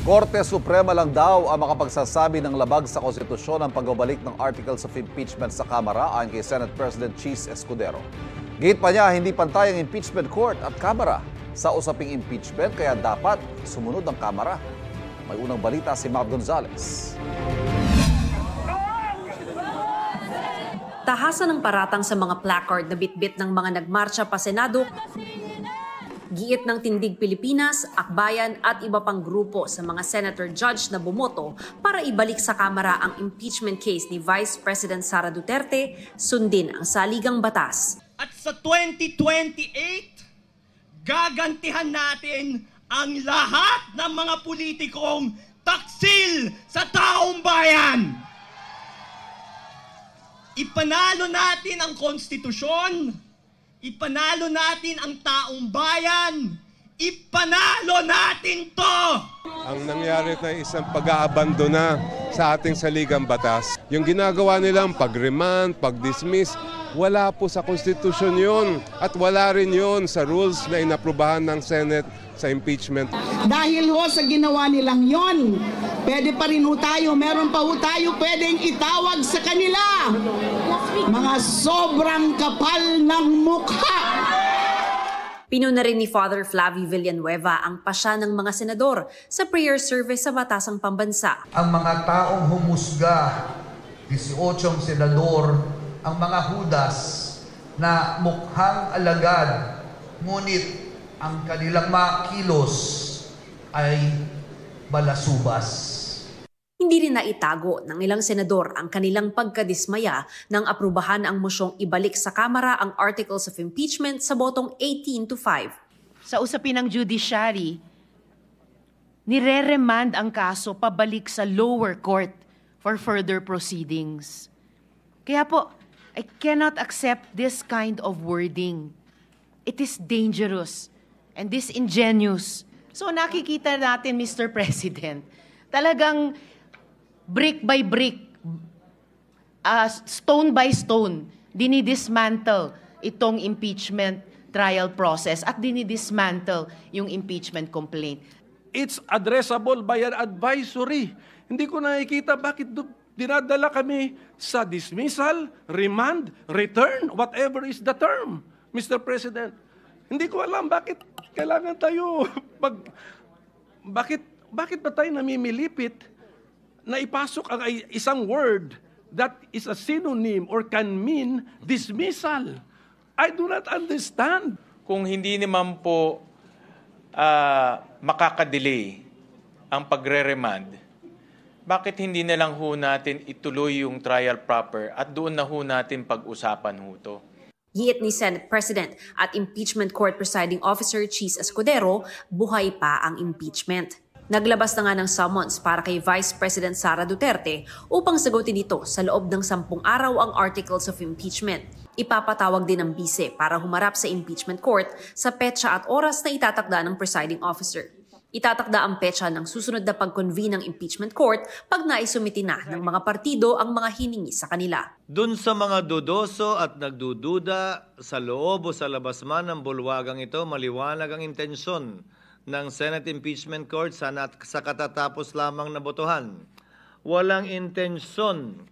Korte Suprema lang daw ang makapagsasabi ng labag sa konstitusyon ang pagbabalik ng articles of impeachment sa Kamara ayon kay Senate President Cheese Escudero. Gihit pa niya, hindi pantay ang impeachment court at Kamara sa usaping impeachment kaya dapat sumunod ang Kamara. May unang balita si Mac Gonzales. Tahasan ng paratang sa mga placard na bitbit ng mga nagmarcha pa Senado, giit ng Tindig Pilipinas, Akbayan at iba pang grupo sa mga senator judge na bumoto para ibalik sa Kamara ang impeachment case ni Vice President Sara Duterte, sundin ang saligang batas. At sa 2028, gagantihan natin ang lahat ng mga politikong taksil sa taong bayan. Ipanalo natin ang konstitusyon, ipanalo natin ang taong bayan, ipanalo natin to! Ang nangyari na isang pag-aabandona sa ating saligang batas. Yung ginagawa nilang pag-remand, pag-dismiss, wala po sa konstitusyon yun at wala rin yun sa rules na inaprubahan ng Senate sa impeachment. Dahil ho sa ginawa nilang yon, pwede pa rin ho tayo, meron pa ho tayo pwedeng itawag sa kanila. Mga sobrang kapal ng mukha. Pinuna rin ni Father Flavie Villanueva ang pasya ng mga senador sa prayer service sa Batasang Pambansa. Ang mga taong humusga, 18 senador, ang mga hudas na mukhang alagad, ngunit ang kanilang mga kilos ay balasubas. Hindi rin naitago ng ilang senador ang kanilang pagkadismaya nang aprubahan ang mosyong ibalik sa Kamara ang Articles of Impeachment sa botong 18-5. Sa usapin ng judiciary, nire-remand ang kaso pabalik sa lower court for further proceedings. Kaya po, I cannot accept this kind of wording. It is dangerous and disingenuous. So nakikita natin, Mr. President, talagang brick by brick, stone by stone, dinidismantle itong impeachment trial process at dinidismantle yung impeachment complaint. It's addressable by an advisory. Hindi ko nakikita bakit dinadala kami sa dismissal, remand, return, whatever is the term, Mr. President. Hindi ko alam bakit kailangan tayo bakit ba tayo namimilipit na ipasok ang isang word that is a synonym or can mean dismissal. I do not understand. Kung hindi naman po makakadelay ang pagre-remand, bakit hindi na lang ho natin ituloy yung trial proper at doon na ho natin pag-usapan ho to? Giit ni Senate President at Impeachment Court Presiding Officer Cheese Escudero, buhay pa ang impeachment. Naglabas na nga ng summons para kay Vice President Sara Duterte upang sagutin ito sa loob ng 10 araw ang Articles of Impeachment. Ipapatawag din ng bise para humarap sa impeachment court sa petsa at oras na itatakda ng presiding officer. Itatakda ang petsa ng susunod na pag-convene ng impeachment court pag naisumiti na ng mga partido ang mga hiningi sa kanila. Dun sa mga dudoso at nagdududa sa loob o sa labas man ng bulwagang ito, maliwanag ang intensyon ng Senate Impeachment Court sa katatapos lamang na botohan. Walang intensyon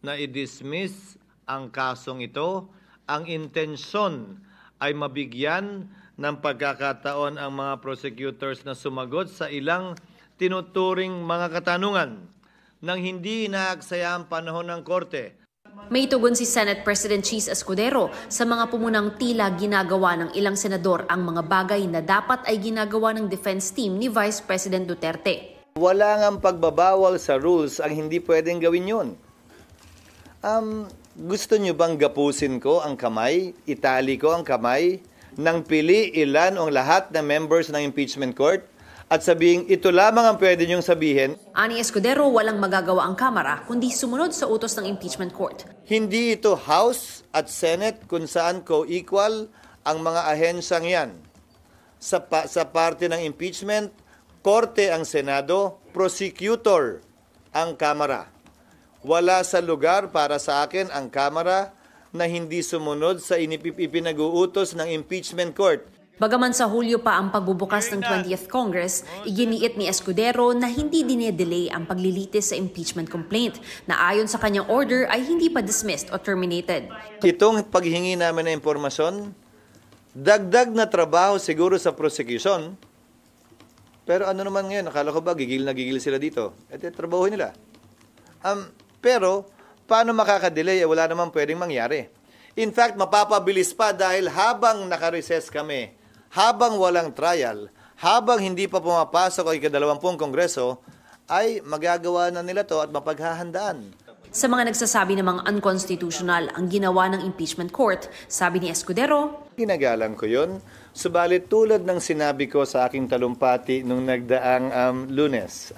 na i-dismiss ang kasong ito. Ang intensyon ay mabigyan ng pagkakataon ang mga prosecutors na sumagot sa ilang tinuturing mga katanungan nang hindi inaaksaya ang panahon ng korte. May tugon si Senate President Cheese Escudero sa mga pumunang tila ginagawa ng ilang senador ang mga bagay na dapat ay ginagawa ng defense team ni Vice President Duterte. Wala ngang pagbabawal sa rules ang hindi pwedeng gawin yun. Gusto nyo bang gapusin ko ang kamay, itali ko ang kamay, nang pili ilan o lahat ng members ng impeachment court? At sabihin, ito lamang ang pwede niyong sabihin. Ani Escudero, walang magagawa ang Kamara kundi sumunod sa utos ng impeachment court. Hindi ito House at Senate kung saan co-equal ang mga ahensyang yan. Sa parte ng impeachment, korte ang Senado, prosecutor ang Kamara. Wala sa lugar para sa akin ang Kamara na hindi sumunod sa ipinag-uutos ng impeachment court. Bagaman sa Hulyo pa ang pagbubukas ng 20th Congress, iginiit ni Escudero na hindi dinedelay ang paglilitis sa impeachment complaint na ayon sa kanyang order ay hindi pa dismissed o terminated. Itong paghingi namin ng impormasyon, dagdag na trabaho siguro sa prosecution. Pero ano naman ngayon, akala ko ba gigil na gigil sila dito? Ito trabaho nila. Pero paano makakadelay? Wala naman pwedeng mangyari. In fact, mapapabilis pa dahil habang naka-recess kami, habang walang trial, habang hindi pa pumapasok ang ika-20 Kongreso, ay magagawa na nila to at mapaghahandaan. Sa mga nagsasabi namang unconstitutional ang ginawa ng impeachment court, sabi ni Escudero, Ginagalang ko yun. Subalit tulad ng sinabi ko sa aking talumpati nung nagdaang Lunes,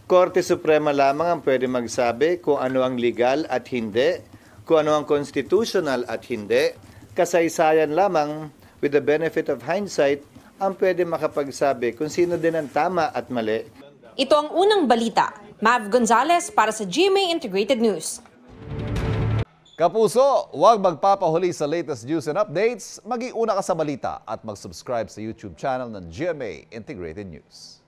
Korte Suprema lamang ang pwede magsabi kung ano ang legal at hindi, kung ano ang constitutional at hindi. Kasaysayan lamang, with the benefit of hindsight, ang pwede makapagsabi kung sino din ang tama at mali. ito ang unang balita. Mav Gonzalez para sa GMA Integrated News. Kapuso, huwag magpapahuli sa latest news and updates. Mag-iuna ka sa balita at mag-subscribe sa YouTube channel ng GMA Integrated News.